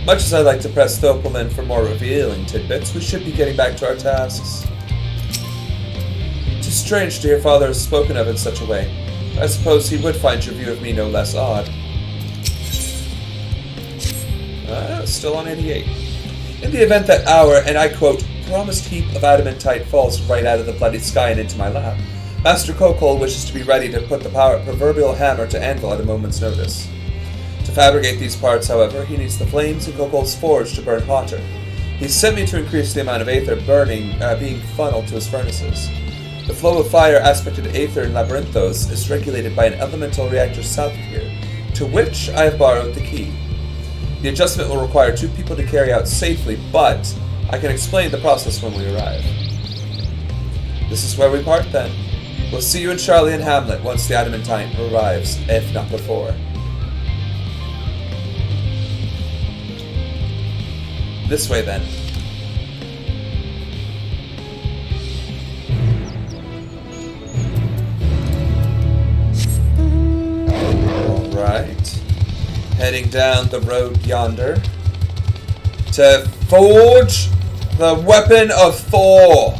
Much as I'd like to press Thopelin for more revealing tidbits, we should be getting back to our tasks. It is strange to hear Father has spoken of in such a way. I suppose he would find your view of me no less odd. Still on 88. In the event that our, and I quote, promised heap of adamantite falls right out of the bloody sky and into my lap, Master Kokol wishes to be ready to put the proverbial hammer to anvil at a moment's notice. To fabricate these parts, however, he needs the flames in Kokol's forge to burn hotter. He's sent me to increase the amount of aether being funneled to his furnaces. The flow of fire aspected aether in Labyrinthos is regulated by an elemental reactor south of here, to which I have borrowed the key. The adjustment will require 2 people to carry out safely, but I can explain the process when we arrive. This is where we part then. We'll see you in Charlie and Hamlet once the adamantine arrives, if not before. This way then. Alright. Heading down the road yonder to forge the weapon of Thor,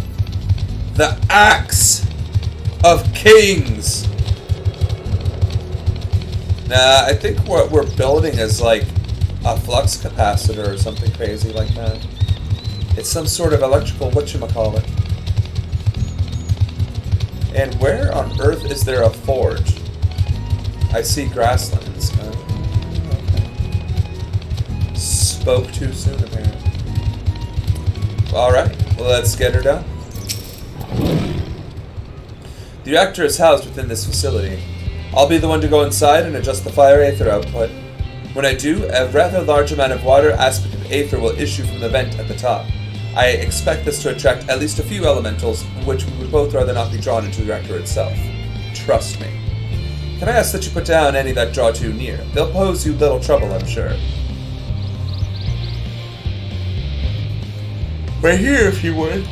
the axe of kings. Nah, I think what we're building is like a flux capacitor or something crazy like that. It's some sort of electrical whatchamacallit. And where on earth is there a forge? I see grasslands. Spoke too soon, apparently. Alright, well, let's get her done. The reactor is housed within this facility. I'll be the one to go inside and adjust the fire aether output. When I do, a rather large amount of water aspected aether will issue from the vent at the top. I expect this to attract at least a few elementals, which we would both rather not be drawn into the reactor itself. Trust me. Can I ask that you put down any that draw too near? They'll pose you little trouble, I'm sure. Right here, if you would.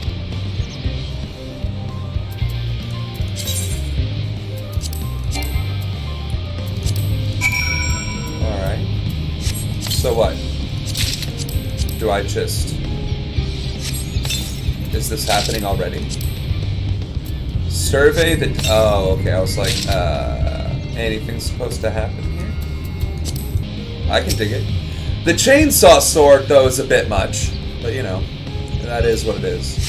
Alright. So what? Do I just... Is this happening already? Survey the... Oh, okay, I was like, anything's supposed to happen here? I can dig it. The chainsaw sword, though, is a bit much. But, you know, that is what it is.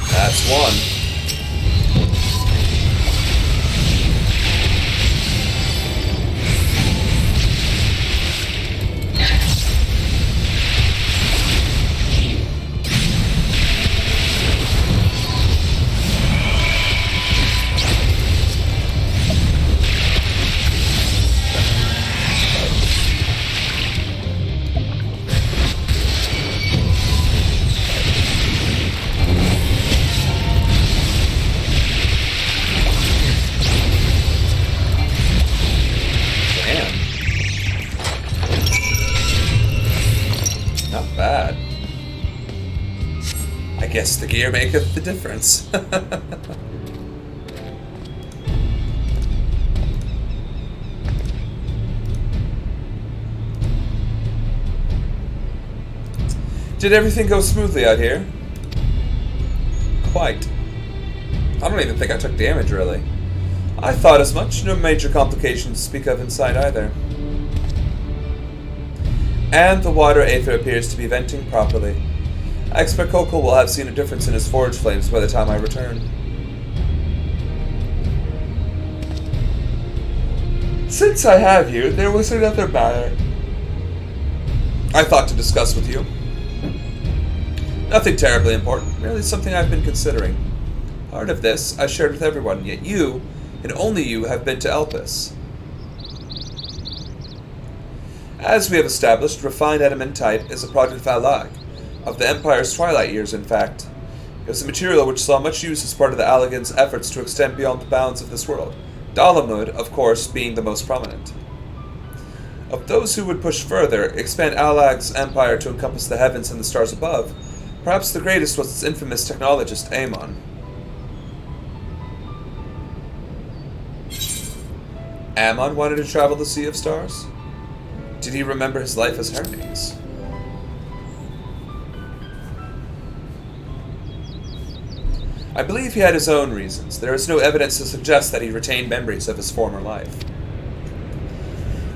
That's one. Guess the gear maketh the difference. Did everything go smoothly out here? Quite. I don't even think I took damage, really. I thought as much. No major complications to speak of inside either. And the water aether appears to be venting properly. I expect Kokol will have seen a difference in his forge flames by the time I return. Since I have you, there was another matter I thought to discuss with you. Nothing terribly important, merely something I've been considering. Part of this I shared with everyone, yet you, and only you, have been to Elpis. As we have established, refined adamantite is a product of Alag. Of the Empire's twilight years, in fact. It was a material which saw much use as part of the Allagan's efforts to extend beyond the bounds of this world, Dalamud, of course, being the most prominent. Of those who would push further, expand Alag's empire to encompass the heavens and the stars above, perhaps the greatest was its infamous technologist, Amon. Amon wanted to travel the Sea of Stars? Did he remember his life as Hermes? I believe he had his own reasons. There is no evidence to suggest that he retained memories of his former life.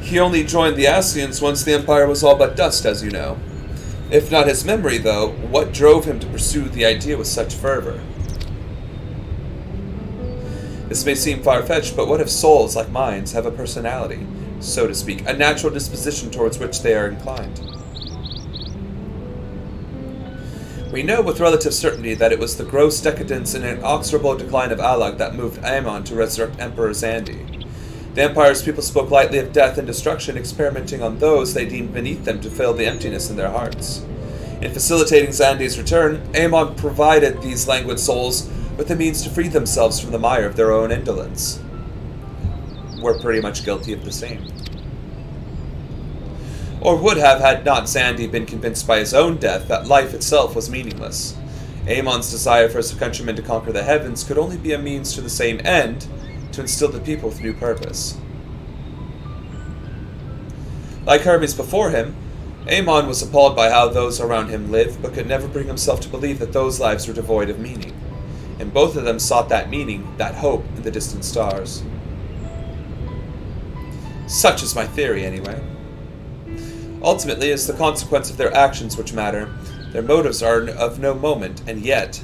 He only joined the Ascians once the Empire was all but dust, as you know. If not his memory, though, what drove him to pursue the idea with such fervor? This may seem far-fetched, but what if souls, like minds, have a personality, so to speak, a natural disposition towards which they are inclined? We know with relative certainty that it was the gross decadence and inexorable decline of Alag that moved Amon to resurrect Emperor Zandi. The Empire's people spoke lightly of death and destruction, experimenting on those they deemed beneath them to fill the emptiness in their hearts. In facilitating Zandi's return, Amon provided these languid souls with the means to free themselves from the mire of their own indolence. We're pretty much guilty of the same. Or would have had not Zandi been convinced by his own death that life itself was meaningless. Amon's desire for his countrymen to conquer the heavens could only be a means to the same end, to instill the people with new purpose. Like Hermes before him, Amon was appalled by how those around him lived, but could never bring himself to believe that those lives were devoid of meaning. And both of them sought that meaning, that hope, in the distant stars. Such is my theory, anyway. Ultimately, it's the consequence of their actions which matter. Their motives are of no moment, and yet...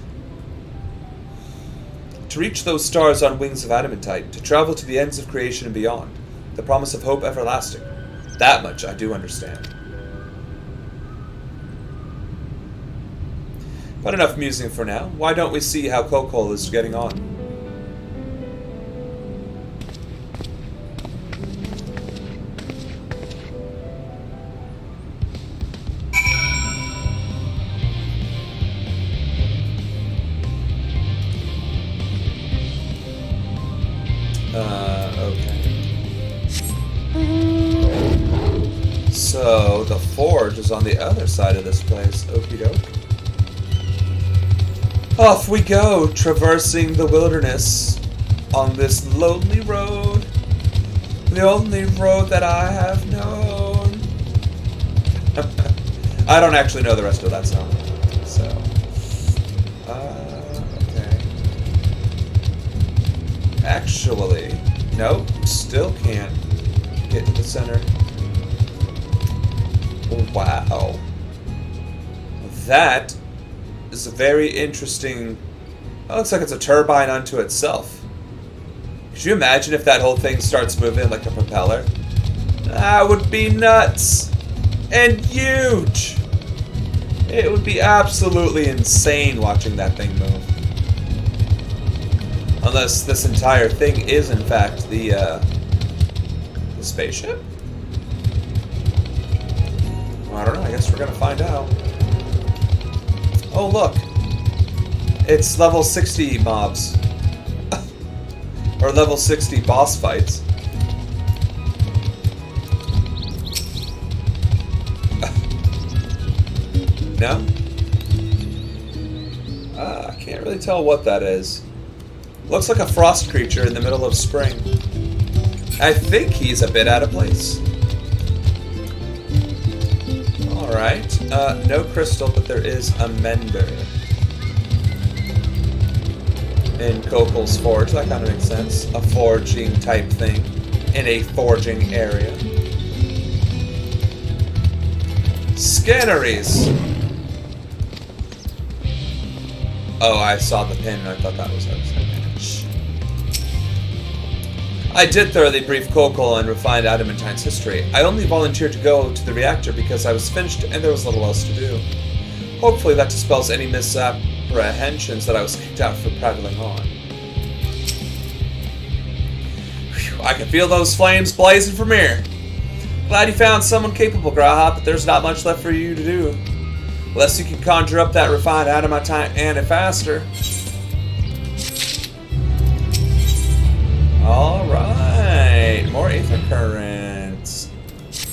To reach those stars on wings of adamantite, to travel to the ends of creation and beyond, the promise of hope everlasting. That much I do understand. But enough musing for now. Why don't we see how Kokol is getting on? Okay. So, the forge is on the other side of this place. Okie doke. Off we go, traversing the wilderness on this lonely road. The only road that I have known. I don't actually know the rest of that song. So, okay. Actually, nope, still can't get to the center. Wow. That is a very interesting... It looks like it's a turbine unto itself. Could you imagine if that whole thing starts moving like a propeller? That would be nuts! And huge! It would be absolutely insane watching that thing move. Unless this entire thing is, in fact, the spaceship? Well, I don't know, I guess we're gonna find out. Oh, look. It's level 60 mobs. Or level 60 boss fights. No? I can't really tell what that is. Looks like a frost creature in the middle of spring. I think he's a bit out of place. Alright. No crystal, but there is a mender. In Kokol's forge, that kind of makes sense. A forging type thing. In a forging area. Scanneries! Oh, I saw the pin and I thought that was what I was saying. I did thoroughly brief Kokol and refined Adamantine's history. I only volunteered to go to the reactor because I was finished and there was little else to do. Hopefully that dispels any misapprehensions that I was kicked out for prattling on. Whew, I can feel those flames blazing from here. Glad you found someone capable, Graha, but there's not much left for you to do. Unless you can conjure up that refined adamantite and faster. Alright, more ether current.